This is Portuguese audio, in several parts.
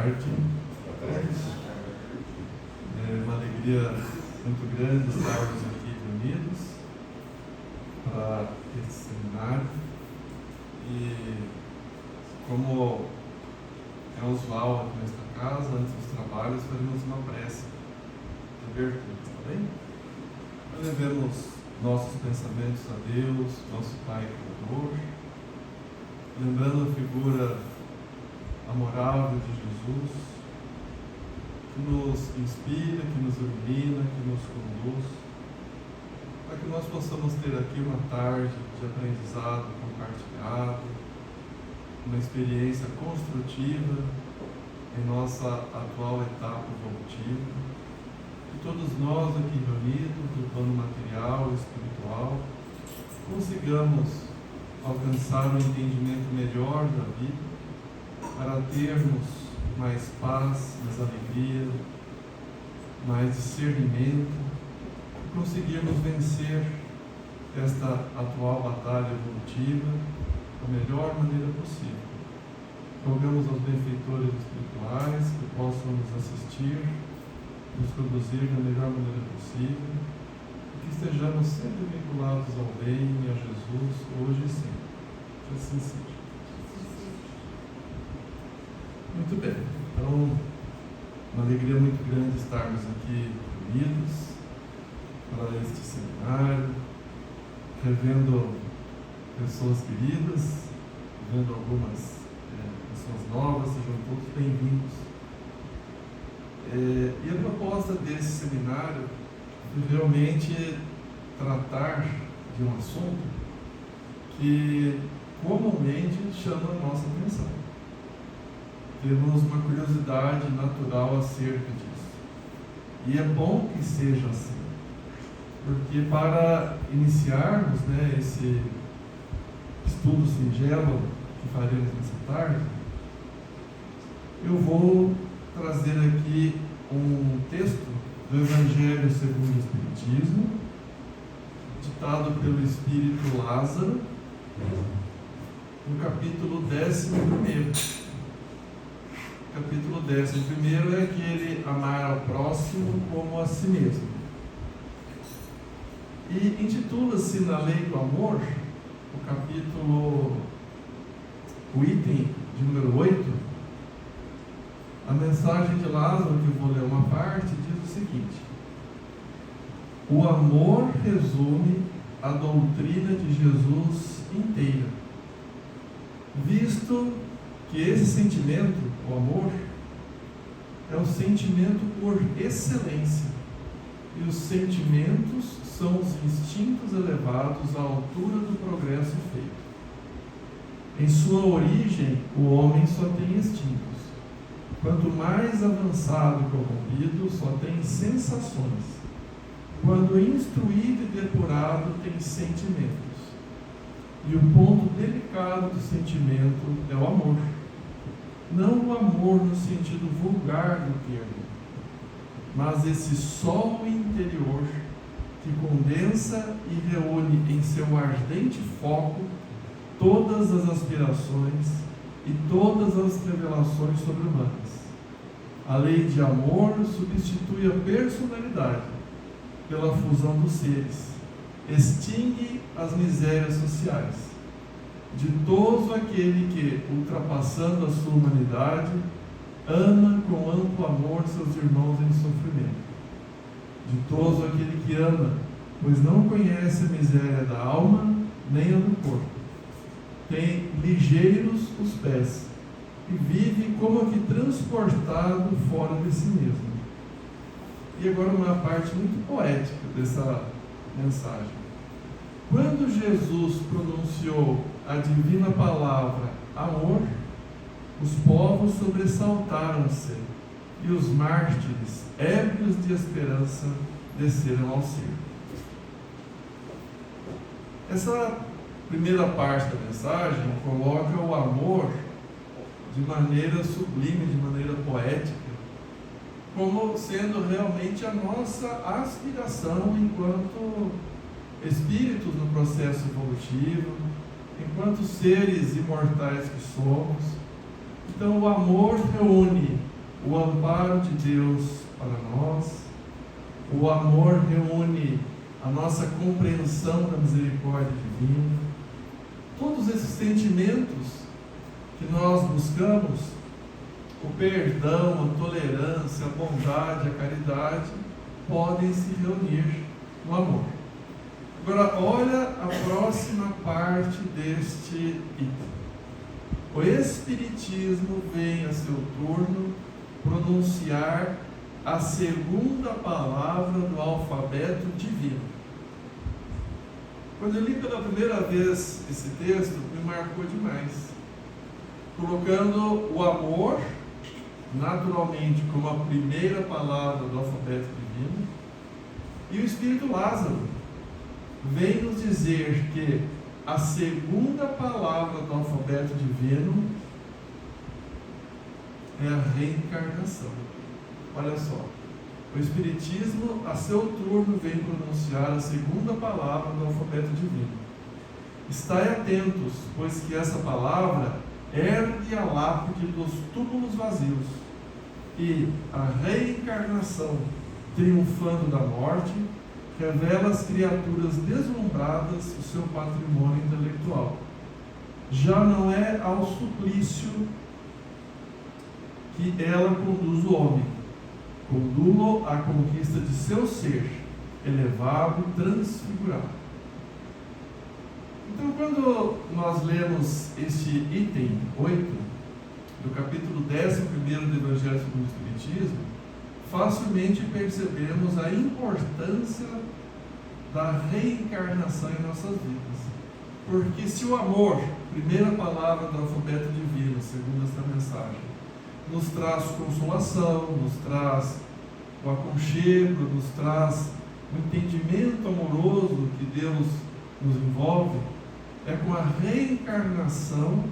tarde. É uma alegria muito grande estarmos aqui reunidos para este seminário. E como é usual aqui nesta casa, antes dos trabalhos, faremos uma prece de abertura, tá bem? Levemos nossos pensamentos a Deus, nosso Pai Criador, lembrando a figura amorável de Jesus, que nos inspira, que nos ilumina, que nos conduz, para que nós possamos ter aqui uma tarde de aprendizado compartilhado, uma experiência construtiva em nossa atual etapa evolutiva. Que todos nós aqui reunidos, no plano material e espiritual, consigamos alcançar um entendimento melhor da vida, para termos mais paz, mais alegria, mais discernimento, e conseguirmos vencer esta atual batalha evolutiva da melhor maneira possível. Rogamos aos benfeitores espirituais que possam nos assistir, nos conduzir da melhor maneira possível, e que estejamos sempre vinculados ao bem e a Jesus, hoje e sempre. Que assim seja. Muito bem, então, uma alegria muito grande estarmos aqui reunidos para este seminário, revendo pessoas queridas, vendo algumas pessoas novas. Sejam todos bem-vindos. E a proposta desse seminário é realmente tratar de um assunto que comumente chama a nossa atenção. Temos uma curiosidade natural acerca disso. E é bom que seja assim, porque para iniciarmos esse estudo singelo que faremos nessa tarde, eu vou trazer aqui um texto do Evangelho segundo o Espiritismo, ditado pelo Espírito Lázaro, no capítulo 11. Capítulo 11 é aquele amar ao próximo como a si mesmo. E intitula-se na Lei do Amor, o item de número 8, a mensagem de Lázaro, que eu vou ler uma parte, diz o seguinte: o amor resume a doutrina de Jesus inteira, visto que esse sentimento, o amor, é o sentimento por excelência, e os sentimentos são os instintos elevados à altura do progresso feito. Em sua origem, o homem só tem instintos. Quanto mais avançado e corrompido, só tem sensações. Quando instruído e depurado, tem sentimentos. E o ponto delicado do sentimento é o amor. Não o amor no sentido vulgar do termo, mas esse sol interior que condensa e reúne em seu ardente foco todas as aspirações e todas as revelações sobre-humanas. A lei de amor substitui a personalidade pela fusão dos seres, extingue as misérias sociais. Ditoso aquele que, ultrapassando a sua humanidade, ama com amplo amor seus irmãos em sofrimento. Ditoso aquele que ama, pois não conhece a miséria da alma nem a do corpo. Tem ligeiros os pés e vive como que transportado fora de si mesmo. E agora uma parte muito poética dessa mensagem. Quando Jesus pronunciou a divina palavra amor, os povos sobressaltaram-se e os mártires, ébrios de esperança, desceram ao circo. Essa primeira parte da mensagem coloca o amor de maneira sublime, de maneira poética, como sendo realmente a nossa aspiração enquanto espíritos no processo evolutivo, enquanto seres imortais que somos. Então o amor reúne o amparo de Deus para nós. O amor reúne a nossa compreensão da misericórdia divina. Todos esses sentimentos que nós buscamos, o perdão, a tolerância, a bondade, a caridade, podem se reunir no amor. Agora, olha a próxima parte deste item. O Espiritismo vem a seu turno pronunciar a segunda palavra do alfabeto divino. Quando eu li pela primeira vez esse texto, me marcou demais, colocando o amor naturalmente como a primeira palavra do alfabeto divino, e o Espírito Lázaro vem nos dizer que a segunda palavra do alfabeto divino é a reencarnação. Olha só, o Espiritismo, a seu turno, vem pronunciar a segunda palavra do alfabeto divino. Estai atentos, pois que essa palavra ergue a lápide dos túmulos vazios, e a reencarnação, triunfando da morte, revela às criaturas deslumbradas o seu patrimônio intelectual. Já não é ao suplício que ela conduz o homem, conduz-o à conquista de seu ser, elevado e transfigurado. Então, quando nós lemos este item 8, do capítulo 11º do Evangelho segundo o Espiritismo, facilmente percebemos a importância da reencarnação em nossas vidas. Porque se o amor, primeira palavra do alfabeto divino, segundo esta mensagem, nos traz consolação, nos traz o aconchego, nos traz o entendimento amoroso que Deus nos envolve, é com a reencarnação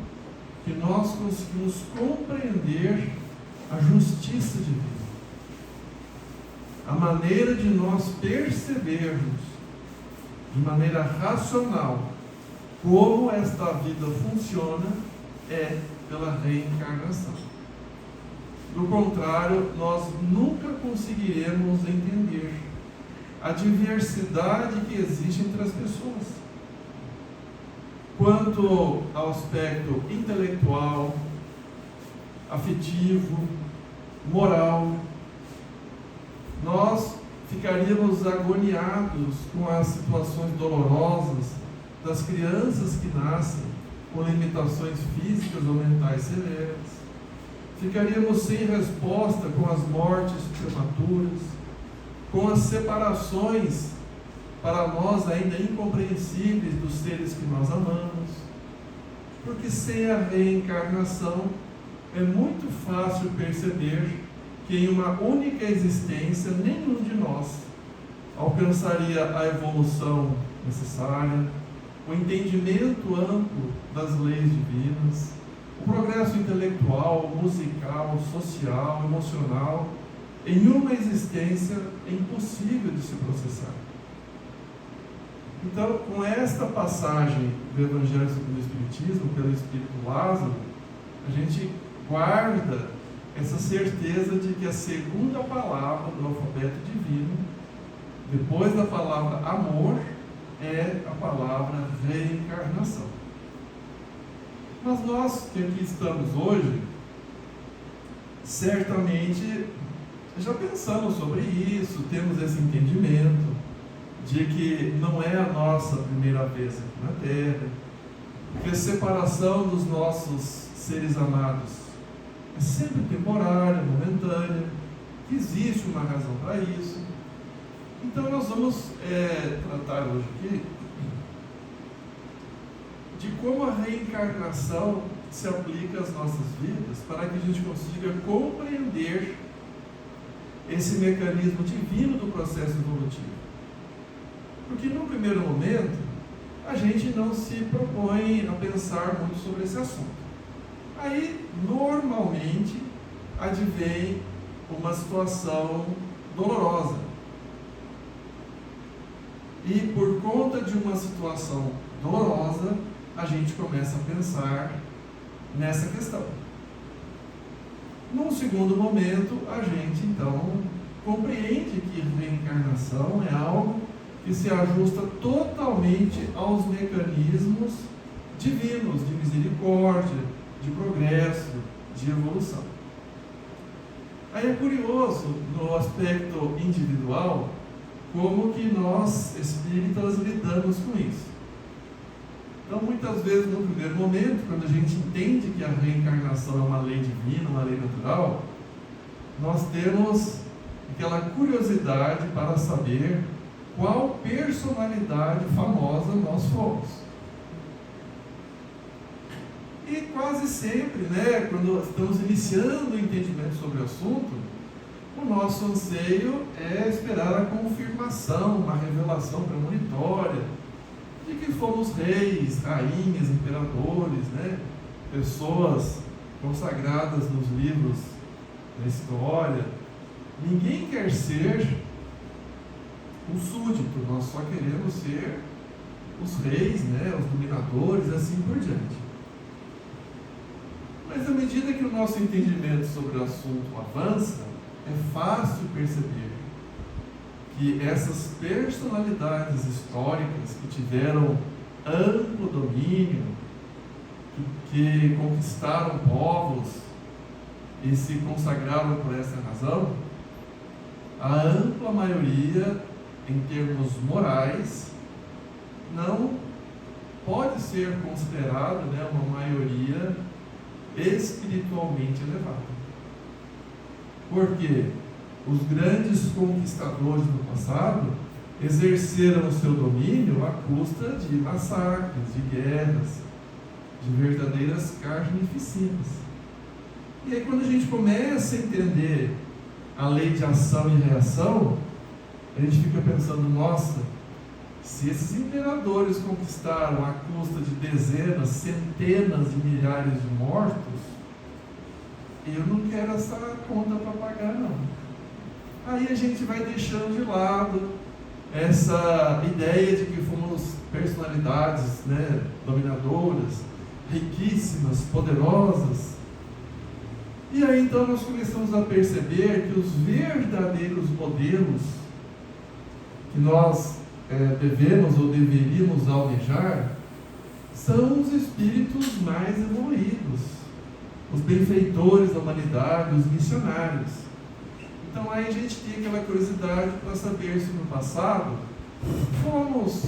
que nós conseguimos compreender a justiça divina. A maneira de nós percebermos de maneira racional como esta vida funciona é pela reencarnação. Do contrário, nós nunca conseguiremos entender a diversidade que existe entre as pessoas. Quanto ao aspecto intelectual, afetivo, moral, nós ficaríamos agoniados com as situações dolorosas das crianças que nascem com limitações físicas ou mentais severas. Ficaríamos sem resposta com as mortes prematuras, com as separações para nós ainda incompreensíveis dos seres que nós amamos, porque sem a reencarnação é muito fácil perceber que em uma única existência nenhum de nós alcançaria a evolução necessária, o entendimento amplo das leis divinas, o progresso intelectual, musical, social, emocional. Em uma existência é impossível de se processar. Então, com esta passagem do Evangelho segundo o Espiritismo, pelo Espírito Lázaro, a gente guarda essa certeza de que a segunda palavra do alfabeto divino, depois da palavra amor, é a palavra reencarnação. Mas nós que aqui estamos hoje, certamente já pensamos sobre isso, temos esse entendimento de que não é a nossa primeira vez aqui na Terra, que a separação dos nossos seres amados é sempre temporária, momentânea, que existe uma razão para isso. Então nós vamos tratar hoje aqui de como a reencarnação se aplica às nossas vidas, para que a gente consiga compreender esse mecanismo divino do processo evolutivo. Porque no primeiro momento a gente não se propõe a pensar muito sobre esse assunto. Aí normalmente advém uma situação dolorosa, e por conta de uma situação dolorosa a gente começa a pensar nessa questão. Num segundo momento, a gente então compreende que reencarnação é algo que se ajusta totalmente aos mecanismos divinos de misericórdia, de progresso, de evolução. Aí é curioso, no aspecto individual, como que nós espíritas lidamos com isso. Então, muitas vezes, no primeiro momento, quando a gente entende que a reencarnação é uma lei divina, uma lei natural, nós temos aquela curiosidade para saber qual personalidade famosa nós fomos. E quase sempre, quando estamos iniciando o entendimento sobre o assunto, o nosso anseio é esperar a confirmação, uma revelação premonitória, de que fomos reis, rainhas, imperadores, pessoas consagradas nos livros da história. Ninguém quer ser um súdito, nós só queremos ser os reis, os dominadores, assim por diante. Mas à medida que o nosso entendimento sobre o assunto avança, é fácil perceber que essas personalidades históricas que tiveram amplo domínio, que conquistaram povos e se consagraram por essa razão, a ampla maioria, em termos morais, não pode ser considerada uma maioria espiritualmente elevada. Porque os grandes conquistadores do passado exerceram o seu domínio à custa de massacres, de guerras, de verdadeiras carnificinas. E aí, quando a gente começa a entender a lei de ação e reação, a gente fica pensando, nossa, se esses imperadores conquistaram à custa de dezenas, centenas de milhares de mortos, eu não quero essa conta para pagar, não. Aí a gente vai deixando de lado essa ideia de que fomos personalidades dominadoras, riquíssimas, poderosas. E aí então nós começamos a perceber que os verdadeiros modelos que nós devemos ou deveríamos almejar são os espíritos mais evoluídos, os benfeitores da humanidade, os missionários. Então aí a gente tem aquela curiosidade para saber se no passado fomos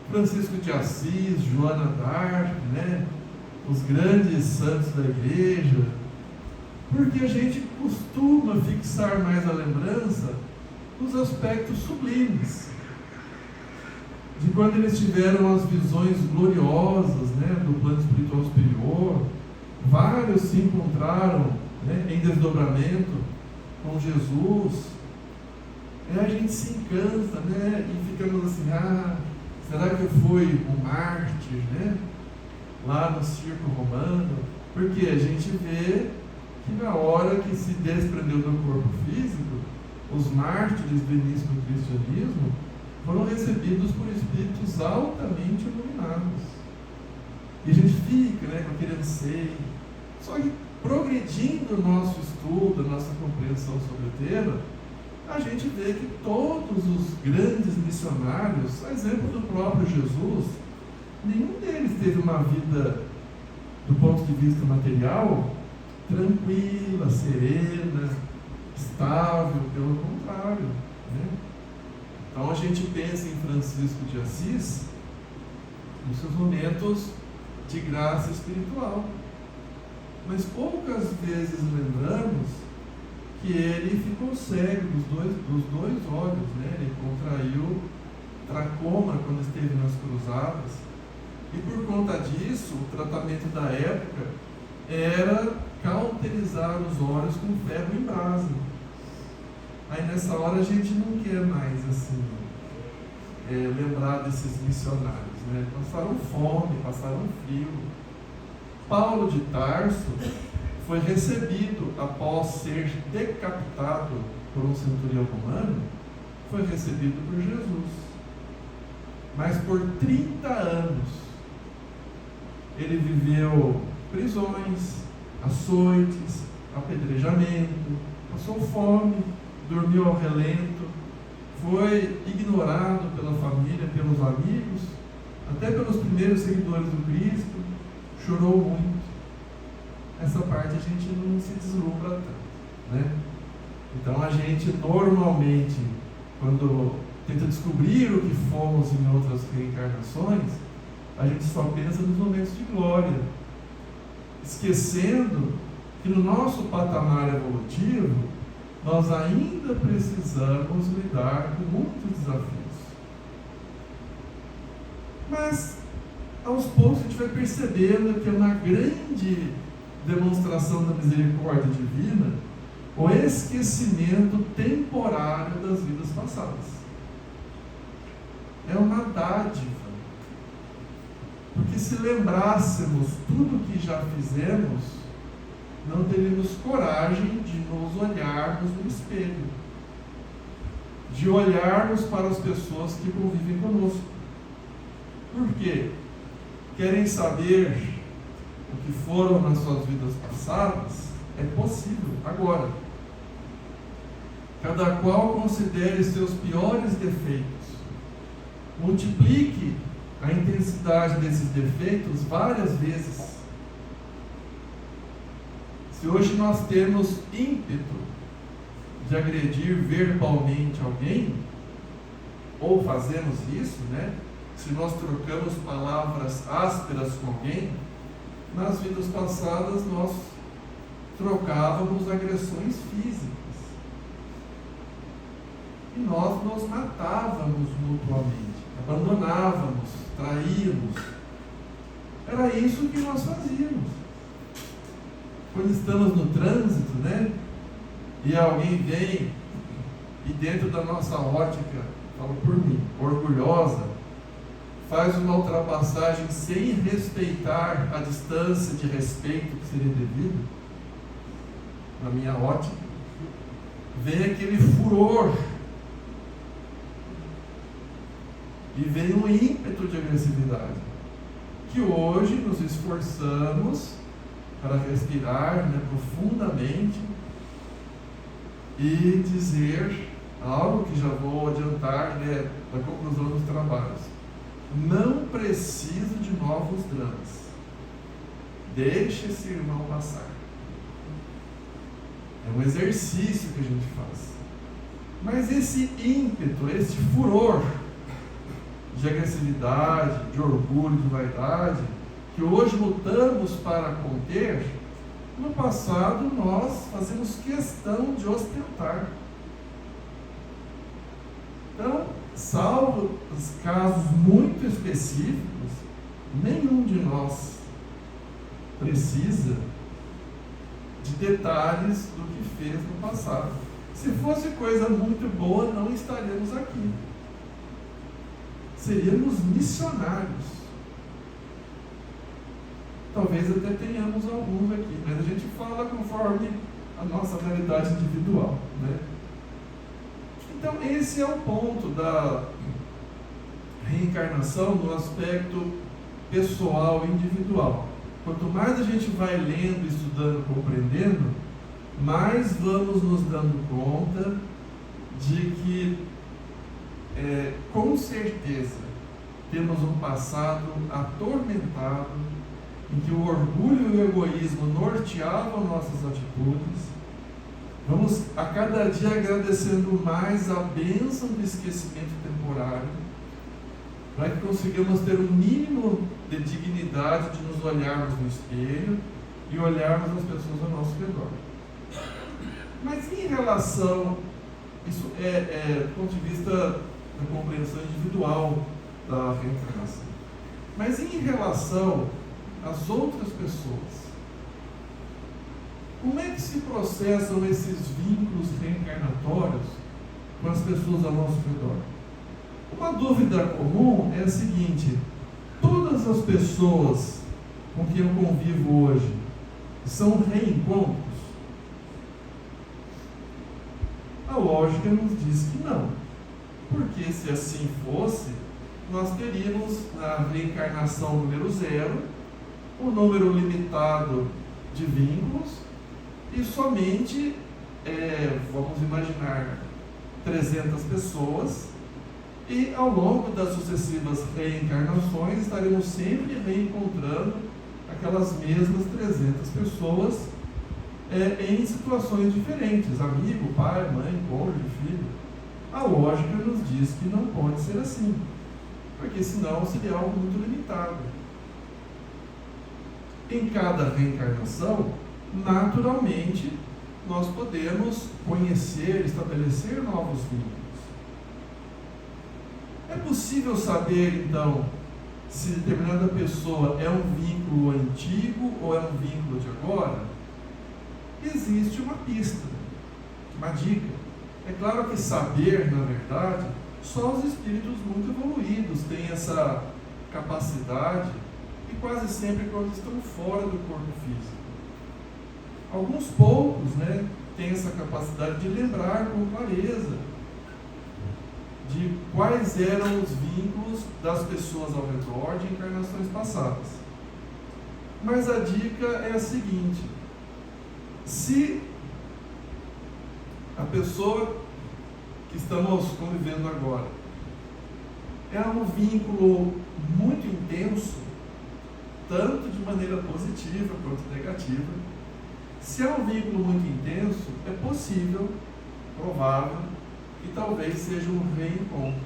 Francisco de Assis, Joana d'Arc, os grandes santos da igreja, porque a gente costuma fixar mais a lembrança nos aspectos sublimes, de quando eles tiveram as visões gloriosas do plano espiritual superior. Vários se encontraram em desdobramento com Jesus. A gente se encanta e ficamos assim, será que eu fui um mártir lá no circo romano? Porque a gente vê que na hora que se desprendeu do corpo físico, os mártires do início do cristianismo foram recebidos por espíritos altamente iluminados. E a gente fica com aquele anseio. Só que progredindo o nosso estudo, a nossa compreensão sobre o tema, a gente vê que todos os grandes missionários, a exemplo do próprio Jesus, nenhum deles teve uma vida, do ponto de vista material, tranquila, serena, estável, pelo contrário. Então a gente pensa em Francisco de Assis nos seus momentos de graça espiritual, mas poucas vezes lembramos que ele ficou cego dos dois olhos, ele contraiu tracoma quando esteve nas cruzadas, e por conta disso o tratamento da época era cauterizar os olhos com ferro em brasa. Aí nessa hora a gente não quer mais lembrar desses missionários, passaram fome, passaram frio. Paulo de Tarso foi recebido após ser decapitado por um centurião romano, foi recebido por Jesus. Mas por 30 anos ele viveu prisões, açoites, apedrejamento, passou fome, dormiu ao relento, foi ignorado pela família, pelos amigos, até pelos primeiros seguidores do Cristo, chorou muito. Essa parte a gente não se deslumbra tanto, né? Então a gente normalmente, quando tenta descobrir o que fomos em outras reencarnações, a gente só pensa nos momentos de glória, esquecendo que no nosso patamar evolutivo nós ainda precisamos lidar com muitos desafios. Mas aos poucos a gente vai percebendo que é uma grande demonstração da misericórdia divina o esquecimento temporário das vidas passadas. É uma dádiva. Porque se lembrássemos tudo que já fizemos, não teríamos coragem de nos olharmos no espelho, de olharmos para as pessoas que convivem conosco. Por quê? Querem saber o que foram nas suas vidas passadas? É possível, agora. Cada qual considere seus piores defeitos. Multiplique a intensidade desses defeitos várias vezes. Se hoje nós temos ímpeto de agredir verbalmente alguém, ou fazemos isso, né? Se nós trocamos palavras ásperas com alguém, nas vidas passadas nós trocávamos agressões físicas. E nós nos matávamos mutuamente, abandonávamos, traíamos. Era isso que nós fazíamos. Quando estamos no trânsito, né? E alguém vem e dentro da nossa ótica, falo por mim, orgulhosa, faz uma ultrapassagem sem respeitar a distância de respeito que seria devido, na minha ótica, vem aquele furor e vem um ímpeto de agressividade, que hoje nos esforçamos para respirar, né, profundamente e dizer algo que já vou adiantar, né, da conclusão dos trabalhos. Não preciso de novos dramas. Deixe esse irmão passar. É um exercício que a gente faz. Mas esse ímpeto, esse furor de agressividade, de orgulho, de vaidade, que hoje lutamos para conter, no passado nós fazemos questão de ostentar. Então, salvo os casos muito específicos, nenhum de nós precisa de detalhes do que fez no passado. Se fosse coisa muito boa, não estaríamos aqui. Seríamos missionários. Talvez até tenhamos alguns aqui, mas a gente fala conforme a nossa realidade individual, né? Então, esse é o ponto da reencarnação no aspecto pessoal, individual. Quanto mais a gente vai lendo, estudando, compreendendo, mais vamos nos dando conta de que, com certeza, temos um passado atormentado, em que o orgulho e o egoísmo norteavam nossas atitudes. Vamos a cada dia agradecendo mais a bênção do esquecimento temporário, para que consigamos ter um mínimo de dignidade de nos olharmos no espelho e olharmos as pessoas ao nosso redor. Mas em relação, isso do ponto de vista da compreensão individual da reencarnação, mas em relação às outras pessoas, como é que se processam esses vínculos reencarnatórios com as pessoas ao nosso redor? Uma dúvida comum é a seguinte: todas as pessoas com quem eu convivo hoje são reencontros? A lógica nos diz que não, porque se assim fosse, nós teríamos na reencarnação número 0 um número limitado de vínculos e somente, vamos imaginar, 300 pessoas, e ao longo das sucessivas reencarnações estaremos sempre reencontrando aquelas mesmas 300 pessoas em situações diferentes, amigo, pai, mãe, cônjuge, filho. A lógica nos diz que não pode ser assim, porque senão seria algo muito limitado. Em cada reencarnação, naturalmente, nós podemos conhecer, estabelecer novos vínculos. É possível saber, então, se determinada pessoa é um vínculo antigo ou é um vínculo de agora? Existe uma pista, uma dica. É claro que saber, na verdade, só os espíritos muito evoluídos têm essa capacidade, e quase sempre quando estão fora do corpo físico. Alguns poucos, têm essa capacidade de lembrar com clareza de quais eram os vínculos das pessoas ao redor de encarnações passadas. Mas a dica é a seguinte: se a pessoa que estamos convivendo agora é um vínculo muito intenso, tanto de maneira positiva quanto negativa, se é um vínculo muito intenso, é possível, provável, que talvez seja um reencontro.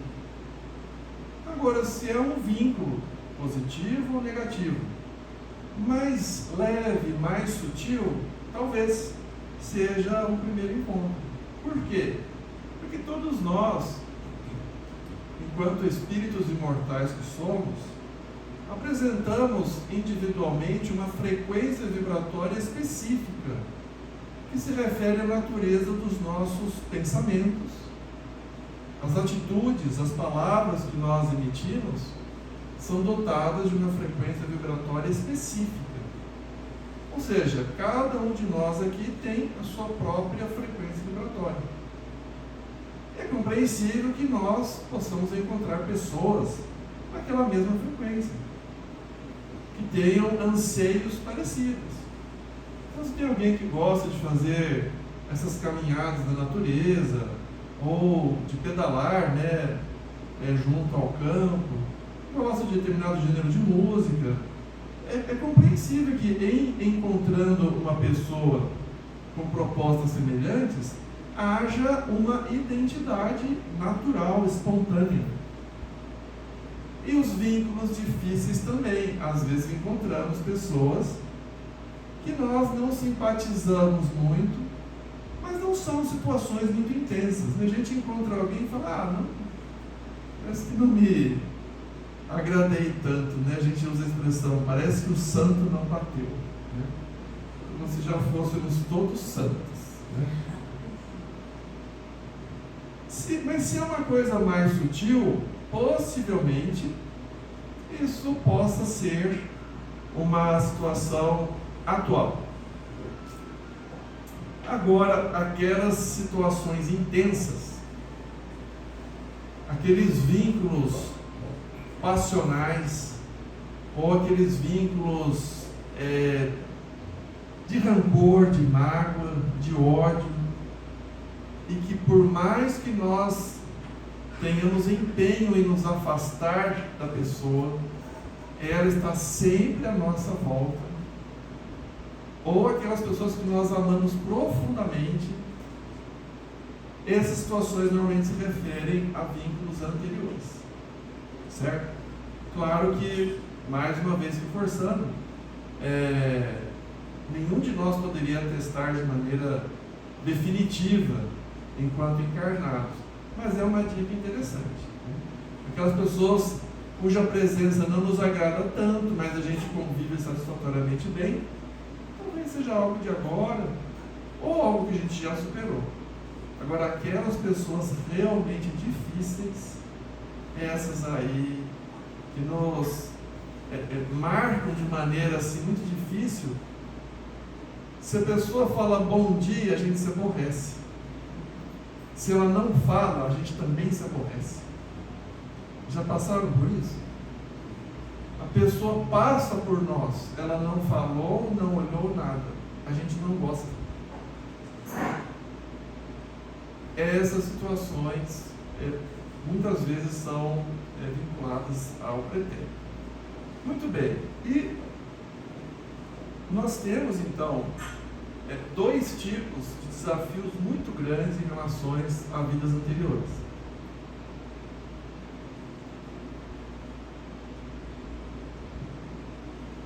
Agora, se é um vínculo positivo ou negativo, mais leve, mais sutil, talvez seja o primeiro encontro. Por quê? Porque todos nós, enquanto espíritos imortais que somos, apresentamos individualmente uma frequência vibratória específica que se refere à natureza dos nossos pensamentos. As atitudes, as palavras que nós emitimos são dotadas de uma frequência vibratória específica. Ou seja, cada um de nós aqui tem a sua própria frequência vibratória. É compreensível que nós possamos encontrar pessoas com aquela mesma frequência, que tenham anseios parecidos. Então, se tem alguém que gosta de fazer essas caminhadas na natureza, ou de pedalar, junto ao campo, gosta de determinado gênero de música, é compreensível que encontrando uma pessoa com propostas semelhantes, haja uma identidade natural, espontânea. E os vínculos difíceis também. Às vezes encontramos pessoas que nós não simpatizamos muito, mas não são situações muito intensas. A gente encontra alguém e fala, não, parece que não me agradei tanto, A gente usa a expressão, parece que o santo não bateu, como se já fôssemos todos santos, Mas se é uma coisa mais sutil, possivelmente isso possa ser uma situação atual. Agora, aquelas situações intensas, aqueles vínculos passionais, ou aqueles vínculos de rancor, de mágoa, de ódio, e que por mais que nós tenhamos empenho em nos afastar da pessoa, ela está sempre à nossa volta. Ou aquelas pessoas que nós amamos profundamente, essas situações normalmente se referem a vínculos anteriores, certo? Claro que, mais uma vez reforçando, nenhum de nós poderia atestar de maneira definitiva enquanto encarnados, mas é uma dica interessante, Aquelas pessoas cuja presença não nos agrada tanto, mas a gente convive satisfatoriamente bem, talvez seja algo de agora, ou algo que a gente já superou. Agora, aquelas pessoas realmente difíceis, essas aí, que nos marcam de maneira assim muito difícil, se a pessoa fala bom dia, a gente se aborrece. Se ela não fala, a gente também se aborrece. Já passaram por isso? A pessoa passa por nós, ela não falou, não olhou nada, a gente não gosta. essas situações muitas vezes são vinculadas ao pretérito. Muito bem, e nós temos então dois tipos de desafios muito grandes em relação a vidas anteriores.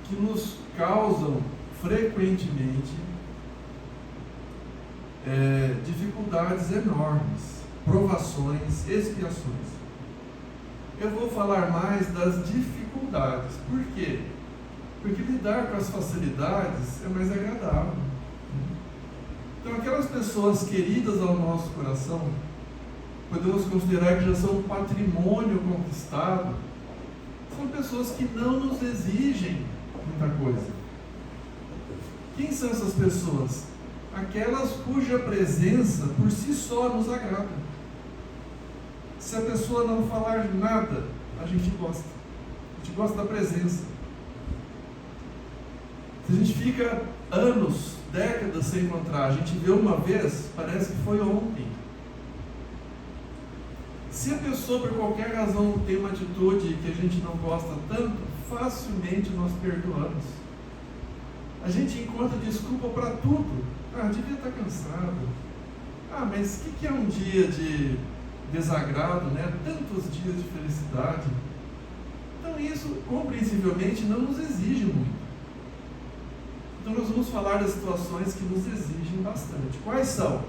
Que nos causam frequentemente dificuldades enormes, provações, expiações. Eu vou falar mais das dificuldades. Por quê? Porque lidar com as facilidades é mais agradável. Então, aquelas pessoas queridas ao nosso coração, podemos considerar que já são um patrimônio conquistado, são pessoas que não nos exigem muita coisa. Quem são essas pessoas? Aquelas cuja presença por si só nos agrada. Se a pessoa não falar nada, a gente gosta. A gente gosta da presença. Se a gente fica anos, décadas sem encontrar, a gente vê uma vez, parece que foi ontem. Se a pessoa por qualquer razão tem uma atitude que a gente não gosta tanto, facilmente nós perdoamos. A gente encontra desculpa para tudo. Devia estar cansado. Mas o que é um dia de desagrado, né? Tantos dias de felicidade. Então isso, compreensivelmente, não nos exige muito. Então nós vamos falar das situações que nos exigem bastante. Quais são?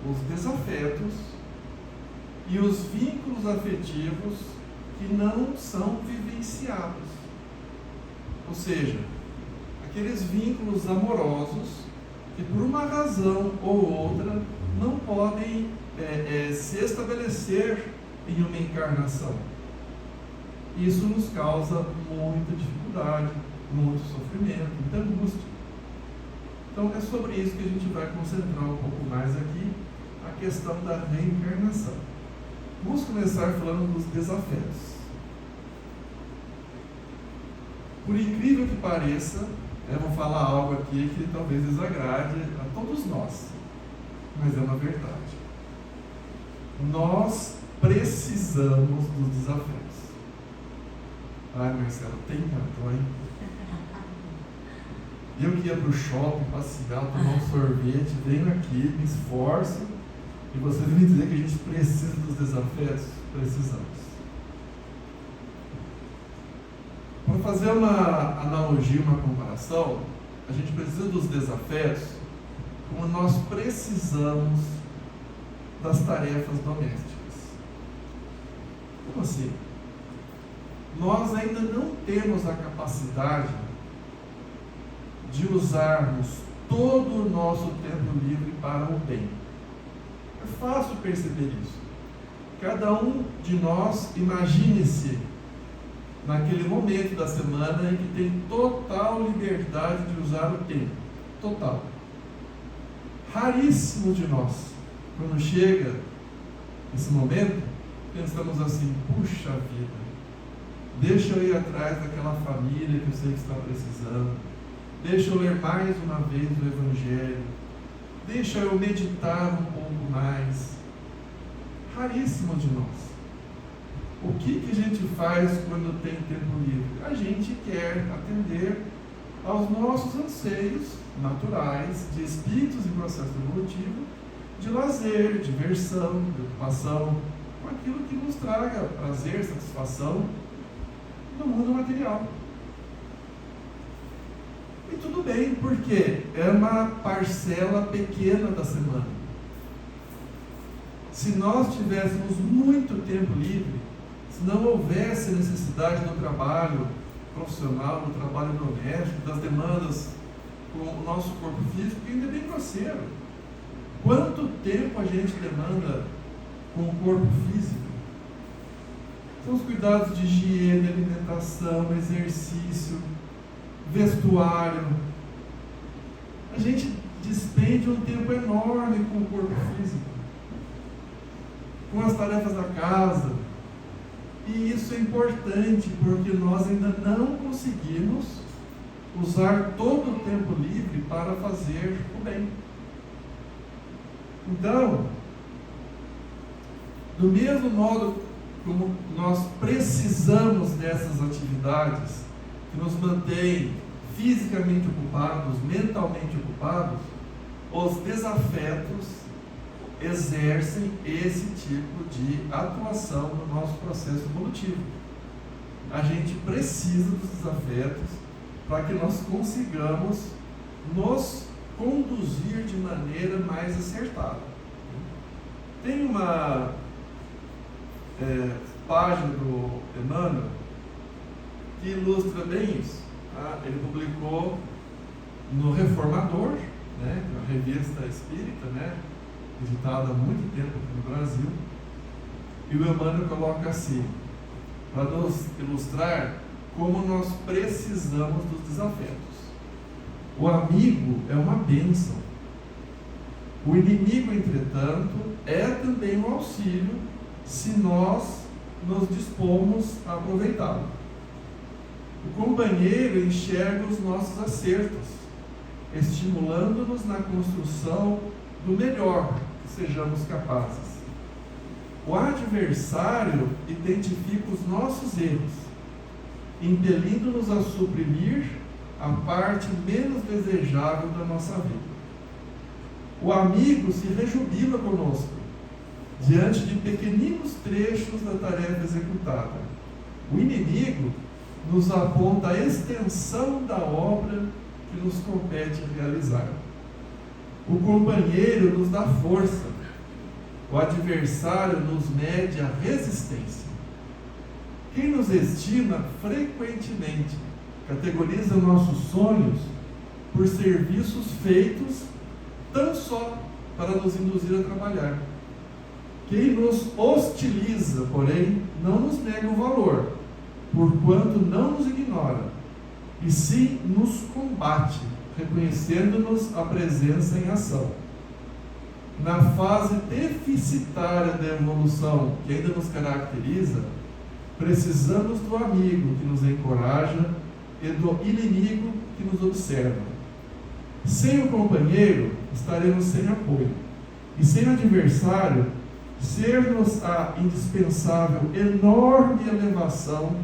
Os desafetos e os vínculos afetivos que não são vivenciados. Ou seja, aqueles vínculos amorosos que por uma razão ou outra não podem se estabelecer em uma encarnação. Isso nos causa muita dificuldade, muito sofrimento, muita angústia. Então é sobre isso que a gente vai concentrar um pouco mais aqui, a questão da reencarnação. Vamos começar falando dos desafetos. Por incrível que pareça, eu vou falar algo aqui que talvez desagrade a todos nós, mas é uma verdade. Nós precisamos dos desafios. Marcelo, tem tanto, hein? Eu que ia para o shopping, passear, tomar um sorvete, venho aqui, me esforço, e você vem me dizer que a gente precisa dos desafios? Precisamos. Para fazer uma analogia, uma comparação, a gente precisa dos desafios como nós precisamos das tarefas domésticas. Como assim? Nós ainda não temos a capacidade de usarmos todo o nosso tempo livre para o bem. É fácil perceber isso. Cada um de nós, imagine-se naquele momento da semana em que tem total liberdade de usar o tempo. Total. Raríssimo de nós, quando chega esse momento, pensamos assim: puxa vida, deixa eu ir atrás daquela família que eu sei que está precisando, deixa eu ler mais uma vez o Evangelho, deixa eu meditar um pouco mais. Raríssimo de nós. O que a gente faz quando tem tempo livre? A gente quer atender aos nossos anseios naturais, de espíritos em processo evolutivo, de lazer, diversão, preocupação, com aquilo que nos traga prazer, satisfação no mundo material. E tudo bem, porque é uma parcela pequena da semana. Se nós tivéssemos muito tempo livre, se não houvesse necessidade do trabalho profissional, do trabalho doméstico, das demandas com o nosso corpo físico, ainda é bem grosseiro. Quanto tempo a gente demanda com o corpo físico? São os cuidados de higiene, alimentação, exercício, vestuário. A gente despende um tempo enorme com o corpo físico, com as tarefas da casa. E isso é importante porque nós ainda não conseguimos usar todo o tempo livre para fazer o bem. Então, Do mesmo modo como nós precisamos dessas atividades que nos mantêm fisicamente ocupados, mentalmente ocupados, os desafetos exercem esse tipo de atuação no nosso processo evolutivo. A gente precisa dos desafetos para que nós consigamos nos conduzir de maneira mais acertada. Tem uma página do Emmanuel que ilustra bem isso. Tá? Ele publicou no Reformador, né, a revista espírita, né, editada há muito tempo aqui no Brasil, e o Emmanuel coloca assim, para nos ilustrar como nós precisamos dos desafetos. O amigo é uma bênção. O inimigo, entretanto, é também um auxílio se nós nos dispomos a aproveitá-lo. O companheiro enxerga os nossos acertos, estimulando-nos na construção do melhor que sejamos capazes. O adversário identifica os nossos erros, impelindo-nos a suprimir a parte menos desejável da nossa vida. O amigo se rejubila conosco, diante de pequeninos trechos da tarefa executada. O inimigo nos aponta a extensão da obra que nos compete realizar. O companheiro nos dá força, o adversário nos mede a resistência. Quem nos estima frequentemente categoriza nossos sonhos por serviços feitos tão só para nos induzir a trabalhar. Quem nos hostiliza, porém, não nos nega o valor, porquanto não nos ignora, e sim nos combate, reconhecendo-nos a presença em ação. Na fase deficitária da evolução que ainda nos caracteriza, precisamos do amigo que nos encoraja e do inimigo que nos observa. Sem o companheiro, estaremos sem apoio, e sem o adversário, ser-nos a indispensável enorme elevação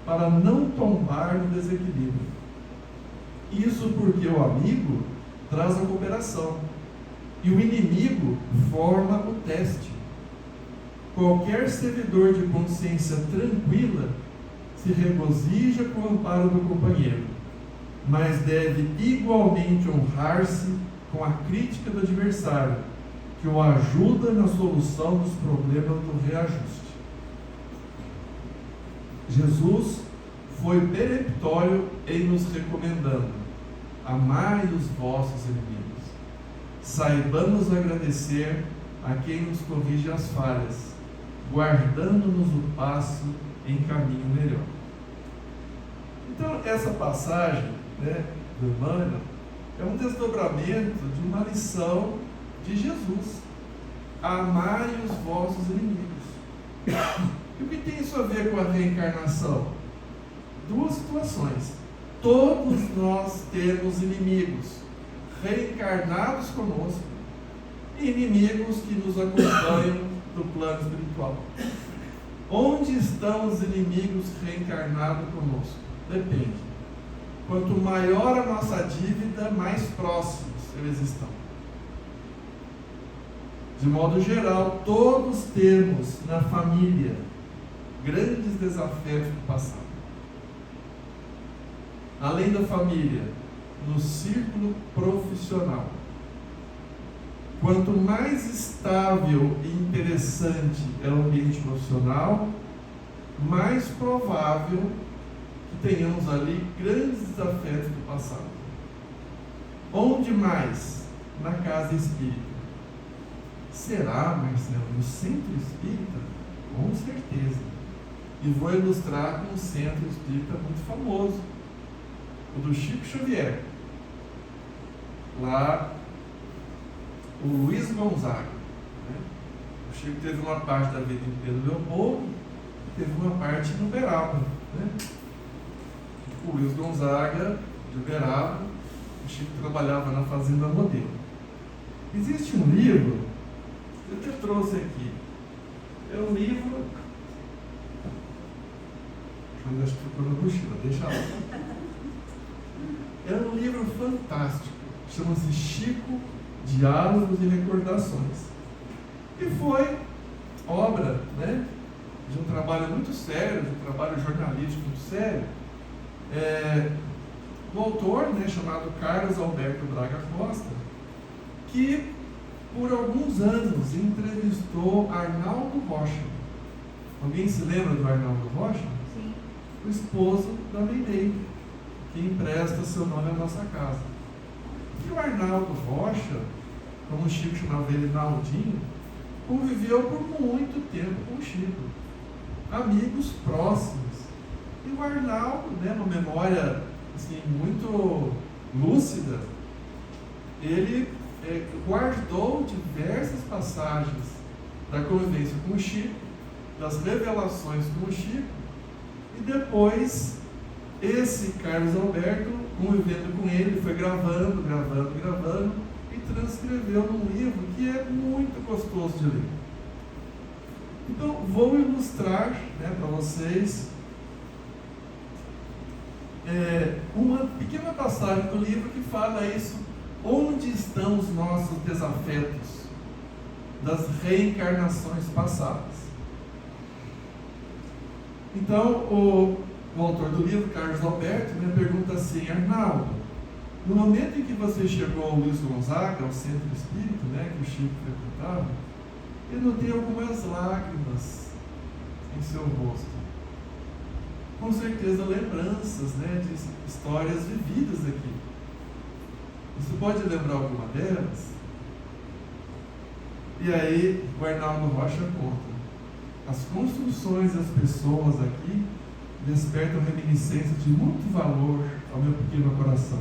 para não tombar no desequilíbrio. Isso porque o amigo traz a cooperação e o inimigo forma o teste. Qualquer servidor de consciência tranquila se regozija com o amparo do companheiro, mas deve igualmente honrar-se com a crítica do adversário, que o ajuda na solução dos problemas do reajuste. Jesus foi peremptório em nos recomendando: amai os vossos inimigos. Saibamos agradecer a quem nos corrige as falhas, guardando-nos o passo em caminho melhor. Então, essa passagem, né, do Emmanuel é um desdobramento de uma lição de Jesus: amai os vossos inimigos. E o que tem isso a ver com a reencarnação? Duas situações. Todos nós temos inimigos reencarnados conosco e inimigos que nos acompanham do plano espiritual. Onde estão os inimigos reencarnados conosco? Depende. Quanto maior a nossa dívida, mais próximos eles estão. De modo geral, todos temos na família grandes desafios do passado. Além da família, no círculo profissional. Quanto mais estável e interessante é o ambiente profissional, mais provável que tenhamos ali grandes desafios do passado. Onde mais? Na casa espírita. Será, Marcelo, no centro espírita? Com certeza. E vou ilustrar com um centro espírita muito famoso, o do Chico Xavier. Lá, o Luiz Gonzaga. Né? O Chico teve uma parte da vida em Pedro Leopoldo, teve uma parte em Uberaba. Né? O Luiz Gonzaga, de Uberaba, o Chico trabalhava na Fazenda Modelo. Existe um livro, eu te trouxe aqui, É um livro. Acho que ficou na mochila, deixa lá. É um livro fantástico. Chama-se Chico, Diálogos e Recordações. E foi obra, né, de um trabalho muito sério, de um trabalho jornalístico muito sério. O autor, né, chamado Carlos Alberto Braga Costa, que por alguns anos entrevistou Arnaldo Rocha. Alguém se lembra do Arnaldo Rocha? Sim. O esposo da Meirei, que empresta seu nome à nossa casa. E o Arnaldo Rocha, como o Chico chamava ele Naldinho, conviveu por muito tempo com o Chico. Amigos próximos. E o Arnaldo, né, uma memória assim, muito lúcida, ele guardou diversas passagens da convivência com o Chico, das revelações com o Chico, e depois esse Carlos Alberto, convivendo com ele, foi gravando e transcreveu num livro que é muito gostoso de ler. Então, vou ilustrar, né, para vocês uma pequena passagem do livro que fala isso. Onde estão os nossos desafetos das reencarnações passadas? Então, o autor do livro, Carlos Alberto, me pergunta assim: Arnaldo, no momento em que você chegou ao Luiz Gonzaga, ao Centro Espírita, né, que o Chico frequentava, eu notei algumas lágrimas em seu rosto. Com certeza lembranças, né, de histórias vividas aqui. Você pode lembrar alguma delas? E aí o Arnaldo Rocha conta: as construções das pessoas aqui despertam reminiscências de muito valor ao meu pequeno coração.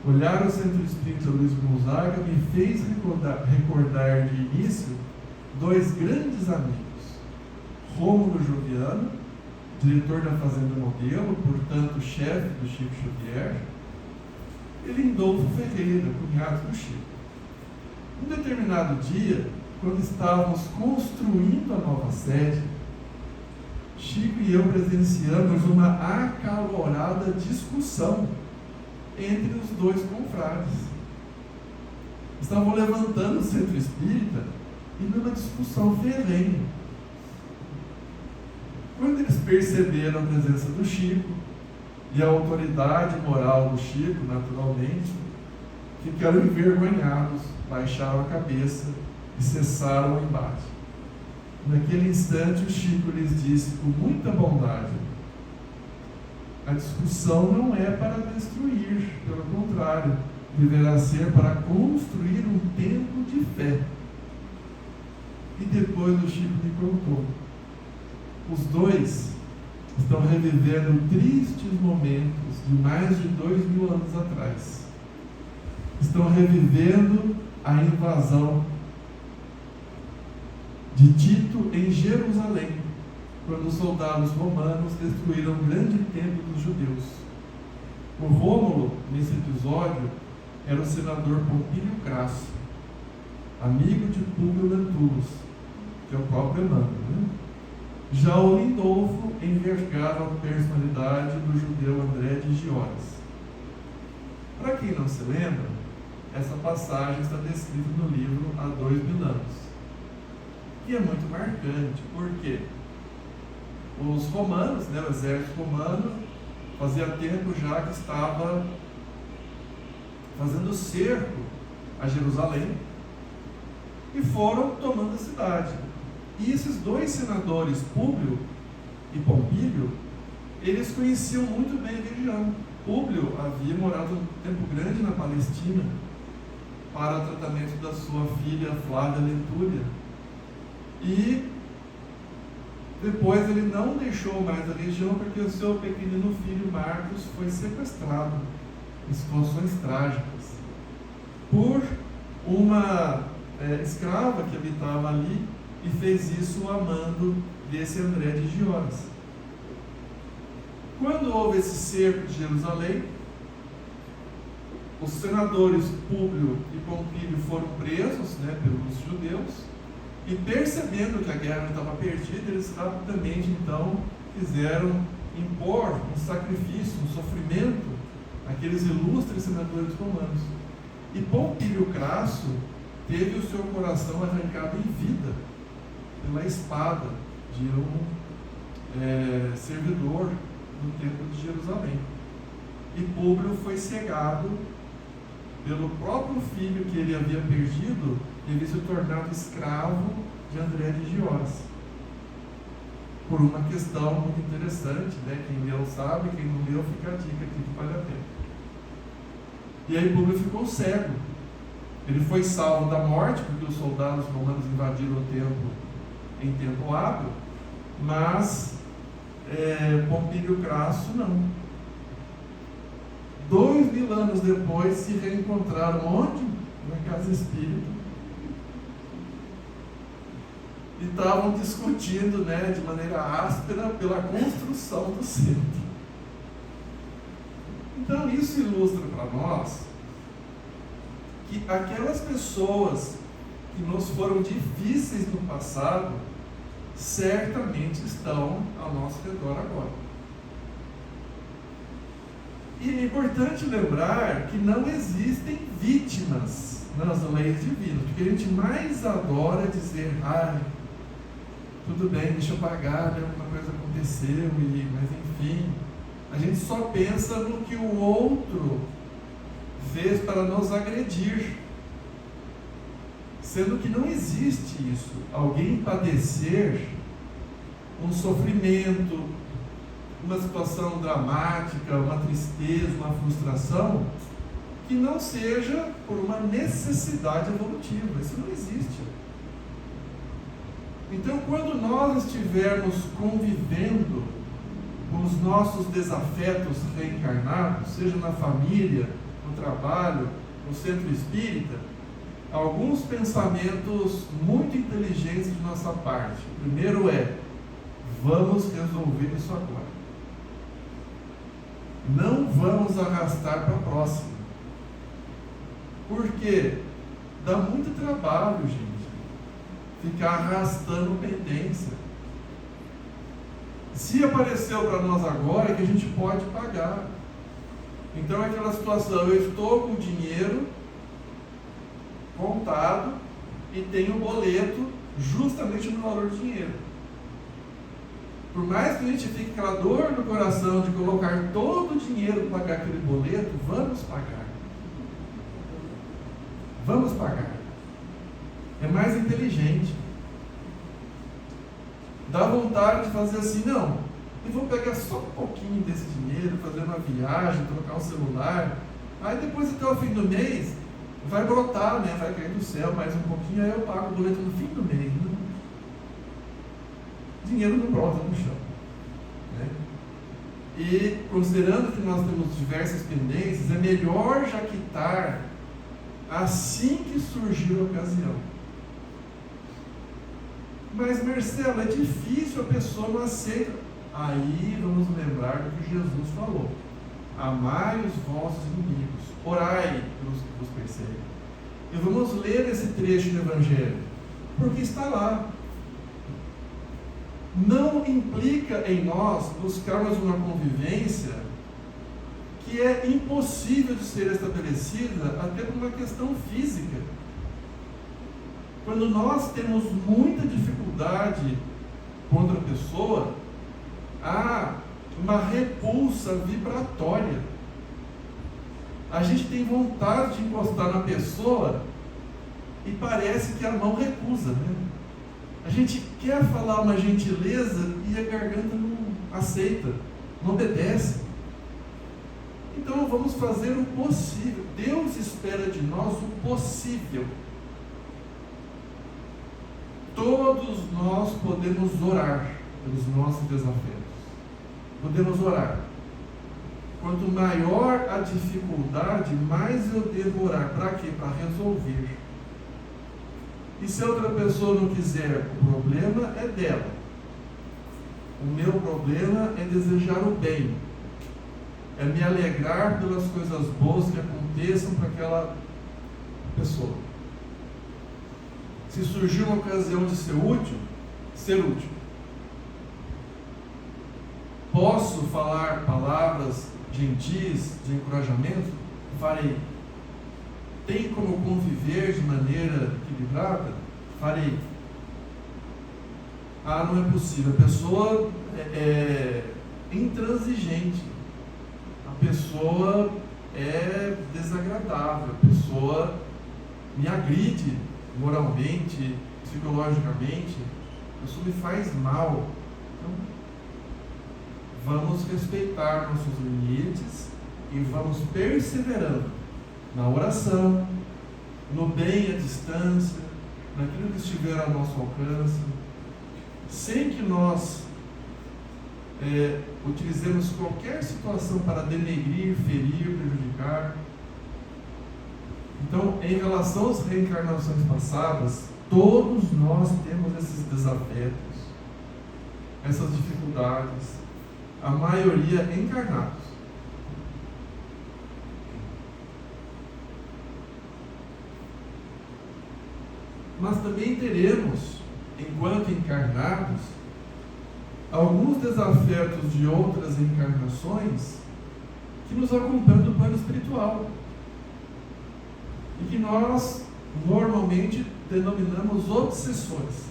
Olhar o Centro Espírita Luiz Gonzaga me fez recordar de início dois grandes amigos: Rômulo Joviano, diretor da Fazenda Modelo, portanto chefe do Chico Xavier, e Lindolfo Ferreira, cunhado do Chico. Um determinado dia, quando estávamos construindo a nova sede, Chico e eu presenciamos uma acalorada discussão entre os dois confrades. Estavam levantando o Centro Espírita e numa discussão ferrenha. Quando eles perceberam a presença do Chico e a autoridade moral do Chico, naturalmente, ficaram envergonhados, baixaram a cabeça e cessaram o embate. Naquele instante, o Chico lhes disse com muita bondade: a discussão não é para destruir, pelo contrário, deverá ser para construir um tempo de fé. E depois o Chico me contou: os dois estão revivendo tristes momentos de mais de 2000 anos atrás. Estão revivendo a invasão de Tito em Jerusalém, quando os soldados romanos destruíram o grande templo dos judeus. O Rômulo, nesse episódio, era o senador Pompílio Crasso, amigo de Públio Lentulus, que é o próprio Emmanuel, né? Já o Lindolfo envergava a personalidade do judeu André de Giores. Para quem não se lembra, essa passagem está descrita no livro Há 2000 anos, que é muito marcante, porque os romanos, né, o exército romano, fazia tempo já que estava fazendo cerco a Jerusalém e foram tomando a cidade. E esses dois senadores, Públio e Pompílio, eles conheciam muito bem a região. Públio havia morado um tempo grande na Palestina para o tratamento da sua filha Flávia Lentúria. E depois ele não deixou mais a região porque o seu pequenino filho Marcos foi sequestrado em situações trágicas por uma escrava que habitava ali e fez isso amando desse André de Giores. Quando houve esse cerco de Jerusalém, os senadores Públio e Pompílio foram presos, né, pelos judeus, E percebendo que a guerra estava perdida, eles rapidamente então quiseram impor um sacrifício, um sofrimento àqueles ilustres senadores romanos. E Pompílio Crasso teve o seu coração arrancado em vida pela espada de um servidor do templo de Jerusalém. E Públio foi cegado pelo próprio filho que ele havia perdido, e havia se tornado escravo de André de Giores. Por uma questão muito interessante, né? Quem leu sabe, quem não leu fica a dica aqui que vale a pena. E aí Públio ficou cego. Ele foi salvo da morte, porque os soldados romanos invadiram o templo em tempo hábil, mas Pompílio Crasso não. 2000 anos depois se reencontraram onde? Na casa espírita. E estavam discutindo, né, de maneira áspera pela construção do centro. Então isso ilustra para nós que aquelas pessoas que nos foram difíceis no passado certamente estão ao nosso redor agora. E é importante lembrar que não existem vítimas nas leis divinas. O que a gente mais adora é dizer, tudo bem, deixa eu pagar, né? Uma coisa aconteceu, mas enfim. A gente só pensa no que o outro fez para nos agredir. Sendo que não existe isso. Alguém padecer um sofrimento, uma situação dramática, uma tristeza, uma frustração, que não seja por uma necessidade evolutiva. Isso não existe. Então, quando nós estivermos convivendo com os nossos desafetos reencarnados, seja na família, no trabalho, no centro espírita, alguns pensamentos muito inteligentes de nossa parte. O primeiro vamos resolver isso agora. Não vamos arrastar para a próxima. Porque dá muito trabalho, gente, ficar arrastando pendência. Se apareceu para nós agora, é que a gente pode pagar. Então é aquela situação, eu estou com o dinheiro contado e tenho o boleto justamente no valor do dinheiro. Por mais que a gente fique com aquela dor no coração de colocar todo o dinheiro para pagar aquele boleto, vamos pagar. Vamos pagar. É mais inteligente. Dá vontade de fazer assim, não, eu vou pegar só um pouquinho desse dinheiro, fazer uma viagem, trocar um celular, aí depois até o fim do mês vai brotar, né? Vai cair do céu mais um pouquinho, aí eu pago o boleto no fim do mês. Né? Dinheiro não brota no chão. Né? E considerando que nós temos diversas pendências, é melhor já quitar assim que surgir a ocasião. Mas Marcelo, é difícil, a pessoa não aceita. Aí vamos lembrar do que Jesus falou: amai os vossos inimigos, orai pelos que vos perseguem. E vamos ler esse trecho do Evangelho, porque está lá. Não implica em nós buscarmos uma convivência que é impossível de ser estabelecida até por uma questão física. Quando nós temos muita dificuldade com outra pessoa, há uma repulsa vibratória. A gente tem vontade de encostar na pessoa e parece que a mão recusa, né? A gente quer falar uma gentileza e a garganta não aceita, não obedece. Então vamos fazer o possível. Deus espera de nós o possível. Todos nós podemos orar pelos nossos desafios. Podemos orar. Quanto maior a dificuldade, mais eu devo orar. Para quê? Para resolver. E se a outra pessoa não quiser, o problema é dela. O meu problema é desejar o bem. É me alegrar pelas coisas boas que aconteçam para aquela pessoa. Se surgir uma ocasião de ser útil, ser útil. Posso falar palavras gentis de encorajamento? Farei. Tem como conviver de maneira equilibrada? Farei. Ah, não é possível. A pessoa é intransigente. A pessoa é desagradável. A pessoa me agride moralmente, psicologicamente. Isso me faz mal. Então, vamos respeitar nossos limites e vamos perseverando na oração, no bem à distância, naquilo que estiver a nosso alcance, sem que nós utilizemos qualquer situação para denegrir, ferir, prejudicar. Então, em relação às reencarnações passadas, todos nós temos esses desafetos, essas dificuldades, a maioria encarnados. Mas também teremos, enquanto encarnados, alguns desafetos de outras encarnações que nos acompanham do plano espiritual e que nós normalmente denominamos obsessões.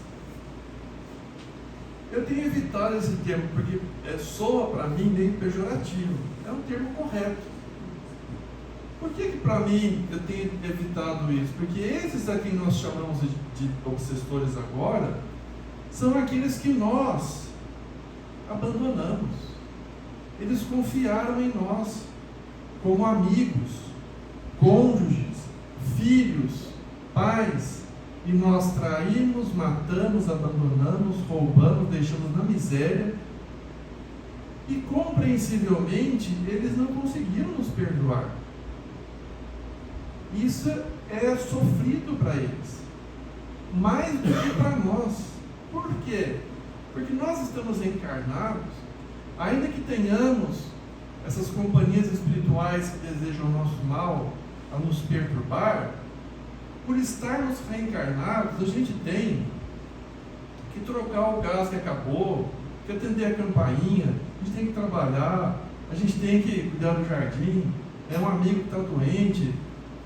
Eu tenho evitado esse termo porque soa para mim meio pejorativo. É um termo correto. Por que para mim eu tenho evitado isso? Porque esses a quem nós chamamos de obsessores agora são aqueles que nós abandonamos. Eles confiaram em nós como amigos, cônjuges, filhos, pais, e nós traímos, matamos, abandonamos, roubamos, deixamos na miséria, e compreensivelmente eles não conseguiram nos perdoar. Isso é sofrido para eles, mais do que para nós. Por quê? Porque nós estamos encarnados, ainda que tenhamos essas companhias espirituais que desejam o nosso mal, a nos perturbar, por estarmos reencarnados, a gente tem que trocar o gás que acabou, que atender a campainha, a gente tem que trabalhar, a gente tem que cuidar do jardim, é um amigo que está doente.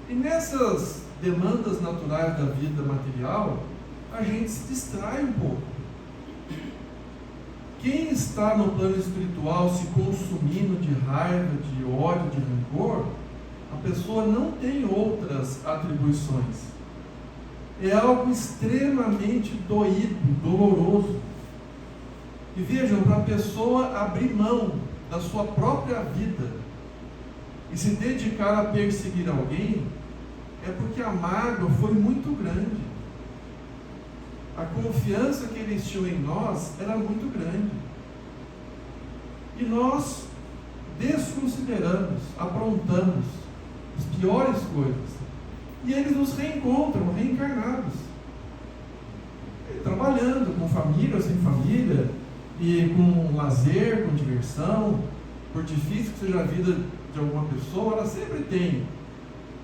E nessas demandas naturais da vida material, a gente se distrai um pouco. Quem está no plano espiritual se consumindo de raiva, de ódio, de rancor, a pessoa não tem outras atribuições. É algo extremamente doído, doloroso. E vejam, para a pessoa abrir mão da sua própria vida e se dedicar a perseguir alguém, é porque a mágoa foi muito grande. A confiança que eles tinham em nós era muito grande. E nós desconsideramos, aprontamos as piores coisas. E eles nos reencontram, reencarnados. Trabalhando, com família ou sem família, e com lazer, com diversão, por difícil que seja a vida de alguma pessoa, ela sempre tem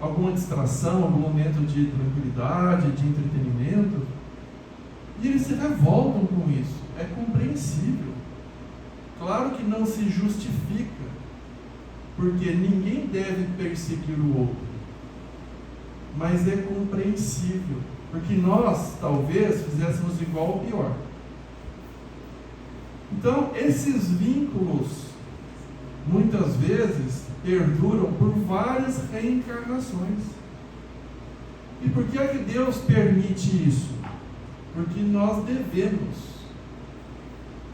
alguma distração, algum momento de tranquilidade, de entretenimento, e eles se revoltam com isso. É compreensível. Claro que não se justifica, porque ninguém deve perseguir o outro, mas é compreensível, porque nós talvez fizéssemos igual ou pior. Então, esses vínculos muitas vezes perduram por várias reencarnações. E por que é que Deus permite isso? Porque nós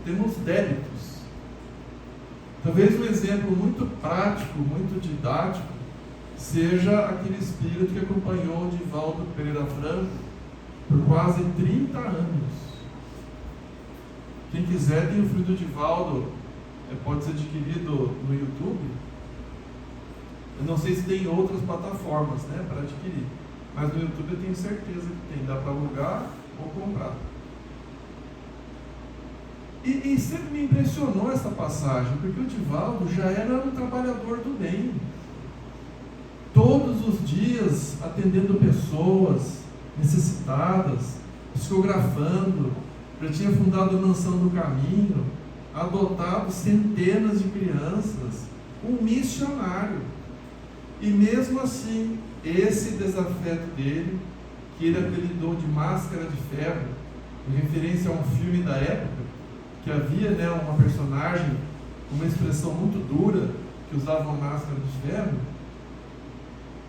temos débitos. Talvez um exemplo muito prático, muito didático, seja aquele espírito que acompanhou Divaldo Pereira Franco por quase 30 anos. Quem quiser, tem o filho do Divaldo, pode ser adquirido no YouTube. Eu não sei se tem outras plataformas, para adquirir, mas no YouTube eu tenho certeza que tem, dá para alugar ou comprar. E sempre me impressionou essa passagem, porque o Divaldo já era um trabalhador do bem, todos os dias atendendo pessoas necessitadas, psicografando, já tinha fundado a Mansão do Caminho, adotado centenas de crianças, um missionário. E mesmo assim, esse desafeto dele, que ele apelidou de Máscara de Ferro, em referência a um filme da época, que havia, né, uma personagem com uma expressão muito dura, que usava uma máscara de ferro,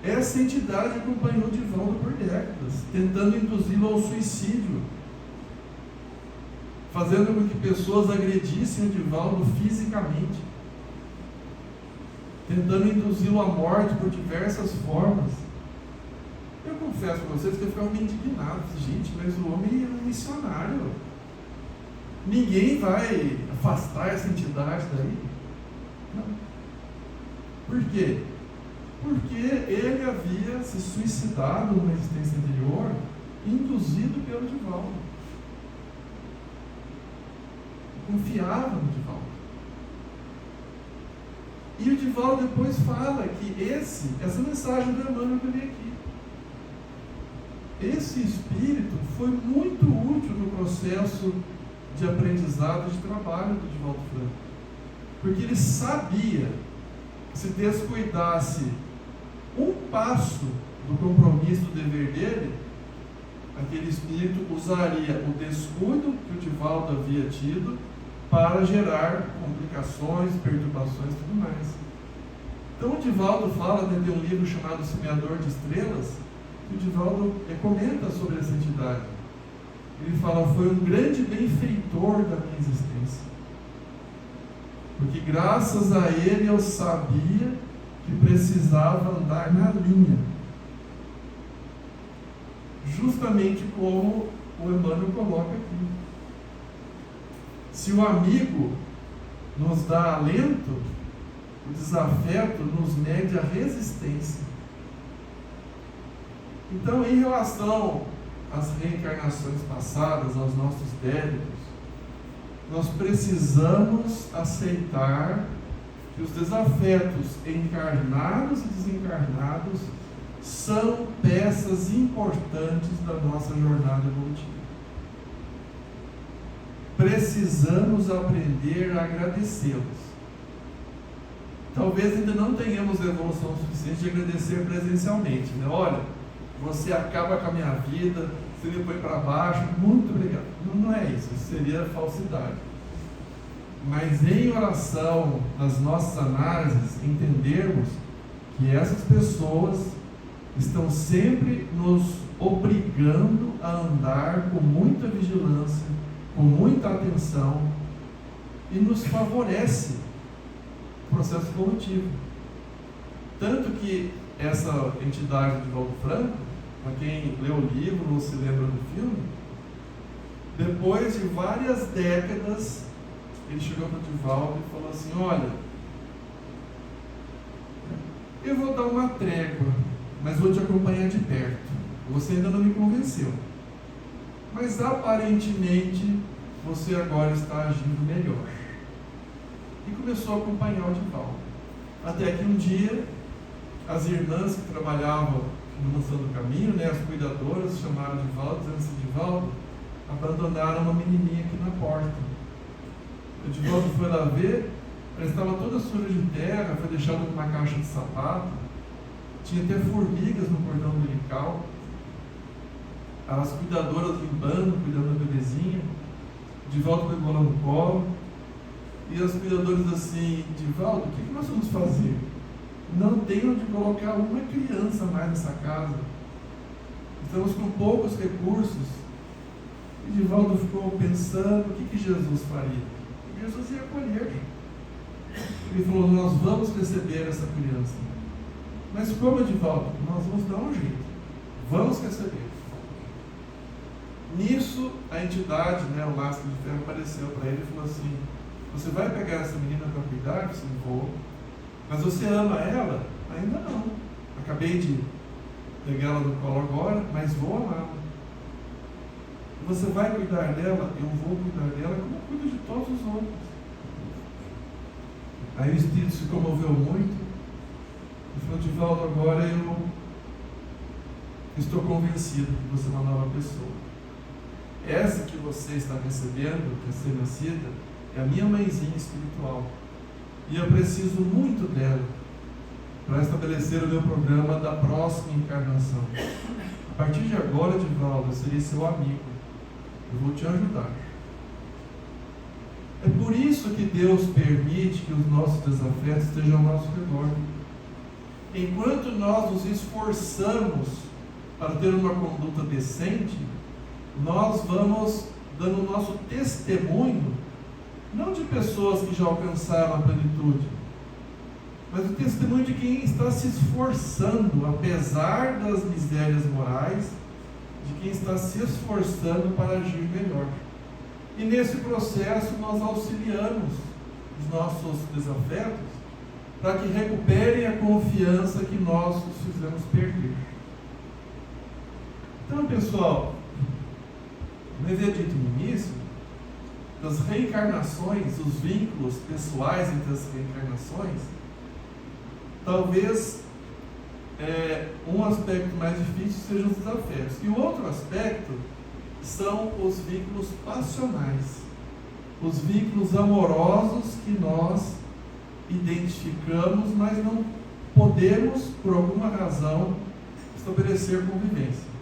essa entidade acompanhou Divaldo por décadas, tentando induzi-lo ao suicídio, fazendo com que pessoas agredissem o Divaldo fisicamente, tentando induzi-lo à morte por diversas formas. Eu confesso para vocês que eu ficava meio indignado. Gente, mas o homem é um missionário. Ninguém vai afastar essa entidade daí? Não. Por quê? Porque ele havia se suicidado numa existência anterior, induzido pelo Divaldo. Confiava no Divaldo. E o Divaldo depois fala que essa mensagem do Emmanuel que eu li aqui, esse espírito foi muito útil no processo de aprendizado e de trabalho do Divaldo Franco, porque ele sabia que se descuidasse um passo do compromisso, do dever dele, aquele espírito usaria o descuido que o Divaldo havia tido para gerar complicações, perturbações e tudo mais. Então o Divaldo fala, né, de um livro chamado Semeador de Estrelas, que o Divaldo comenta sobre essa entidade. Ele fala: foi um grande benfeitor da minha existência, porque graças a ele eu sabia que precisava andar na linha, justamente como o Emmanuel coloca aqui. Se o amigo nos dá alento, o desafeto nos mede a resistência. Então, em relação às reencarnações passadas, aos nossos débitos, nós precisamos aceitar que os desafetos encarnados e desencarnados são peças importantes da nossa jornada evolutiva. Precisamos aprender a agradecê-los. Talvez ainda não tenhamos evolução suficiente de agradecer presencialmente, né? Olha, você acaba com a minha vida, você me põe para baixo, muito obrigado. Não é isso seria falsidade. Mas em oração, nas nossas análises, entendermos que essas pessoas estão sempre nos obrigando a andar com muita vigilância, com muita atenção, e nos favorece o processo evolutivo. Tanto que essa entidade de Divaldo Franco, para quem leu o livro ou se lembra do filme, depois de várias décadas, ele chegou para o Divaldo e falou assim: olha, eu vou dar uma trégua, mas vou te acompanhar de perto. Você ainda não me convenceu, mas aparentemente você agora está agindo melhor. E começou a acompanhar o Divaldo. Até que um dia, as irmãs que trabalhavam no Mansão do Caminho, né, as cuidadoras, chamaram o Divaldo, dizendo assim: Divaldo, abandonaram uma menininha aqui na porta. O Divaldo foi lá ver, ela estava toda suja de terra, foi deixada numa caixa de sapato, tinha até formigas no cordão umbilical. As cuidadoras limpando, cuidando da bebezinha. Divaldo pegou ela no colo, e as cuidadoras assim: Divaldo, o que nós vamos fazer? Não tem onde colocar uma criança mais nessa casa, estamos com poucos recursos. E Divaldo ficou pensando: o que Jesus faria? Jesus ia acolher. Ele falou: nós vamos receber essa criança. Mas como, Divaldo? Nós vamos dar um jeito, vamos receber. Nisso, a entidade, né, o Máscara de Ferro, apareceu para ele e falou assim: você vai pegar essa menina para cuidar? Sim, vou. Mas você ama ela? Ainda não. Acabei de pegá-la no colo agora, mas vou amá-la. Você vai cuidar dela? Eu vou cuidar dela como eu cuido de todos os outros. Aí o Espírito se comoveu muito e falou: Divaldo, agora eu estou convencido que você é uma nova pessoa. essa que você está recebendo, recém-nascida, é a minha mãezinha espiritual. E eu preciso muito dela para estabelecer o meu programa da próxima encarnação. A partir de agora, Divaldo, eu serei seu amigo. Eu vou te ajudar. É por isso que Deus permite que os nossos desafetos estejam ao nosso redor. Enquanto nós nos esforçamos para ter uma conduta decente, nós vamos dando o nosso testemunho, não de pessoas que já alcançaram a plenitude, mas o testemunho de quem está se esforçando, apesar das misérias morais, de quem está se esforçando para agir melhor. E nesse processo nós auxiliamos os nossos desafetos para que recuperem a confiança que nós os fizemos perder. Então, pessoal, como eu havia dito no início, das reencarnações, os vínculos pessoais entre as reencarnações, talvez um aspecto mais difícil seja os desafetos. E o outro aspecto são os vínculos passionais, os vínculos amorosos que nós identificamos, mas não podemos, por alguma razão, estabelecer convivência.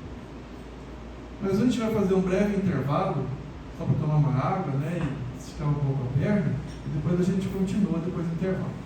Mas a gente vai fazer um breve intervalo, só para tomar uma água, e esticar um pouco a perna, e depois a gente continua depois do intervalo.